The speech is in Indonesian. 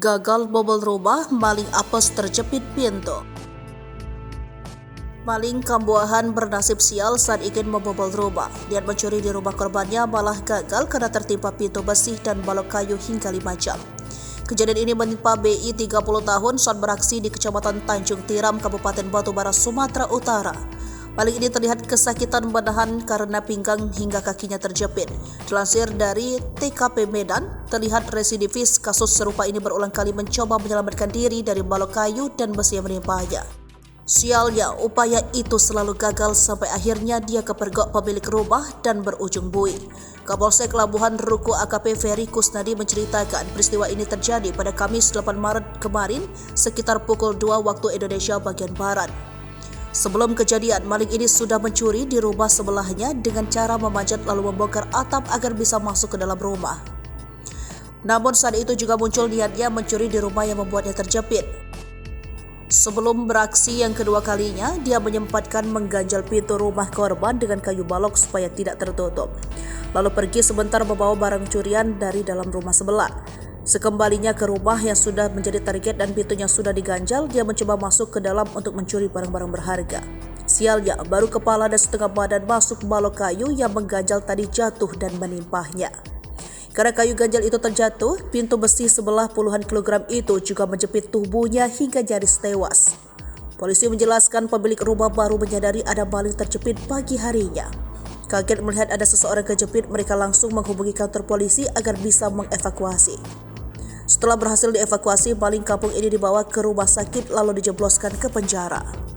Gagal bobol rumah, maling apes terjepit pintu. Maling Kambuahan bernasib sial saat ingin membobol rumah. Niat mencuri di rumah korbannya malah gagal karena tertimpa pintu besi dan balok kayu hingga 5 jam. Kejadian ini menimpa BI 30 tahun saat beraksi di Kecamatan Tanjung Tiram, Kabupaten Batubara, Sumatera Utara. Maling ini terlihat kesakitan menahan karena pinggang hingga kakinya terjepit. Dilansir dari TKP Medan, terlihat residivis kasus serupa ini berulang kali mencoba menyelamatkan diri dari balok kayu dan besi yang menimpanya. Sialnya, upaya itu selalu gagal sampai akhirnya dia kepergok pemilik rumah dan berujung bui. Kapolsek Labuhan Ruku AKP Ferry Kusnadi menceritakan peristiwa ini terjadi pada Kamis 8 Maret kemarin sekitar pukul 2 waktu Indonesia bagian Barat. Sebelum kejadian, maling ini sudah mencuri di rumah sebelahnya dengan cara memanjat lalu membongkar atap agar bisa masuk ke dalam rumah. Namun saat itu juga muncul niatnya mencuri di rumah yang membuatnya terjepit. Sebelum beraksi yang kedua kalinya, dia menyempatkan mengganjal pintu rumah korban dengan kayu balok supaya tidak tertutup. Lalu pergi sebentar membawa barang curian dari dalam rumah sebelah. Sekembalinya ke rumah yang sudah menjadi target dan pintunya sudah diganjal, dia mencoba masuk ke dalam untuk mencuri barang-barang berharga. Sialnya, baru kepala dan setengah badan masuk balok kayu yang mengganjal tadi jatuh dan menimpahnya. Karena kayu ganjal itu terjatuh, pintu besi sebelah puluhan kilogram itu juga menjepit tubuhnya hingga nyaris tewas. Polisi menjelaskan pemilik rumah baru menyadari ada maling terjepit pagi harinya. Kaget melihat ada seseorang kejepit, mereka langsung menghubungi kantor polisi agar bisa mengevakuasi. Setelah berhasil dievakuasi, maling kampung ini dibawa ke rumah sakit lalu dijebloskan ke penjara.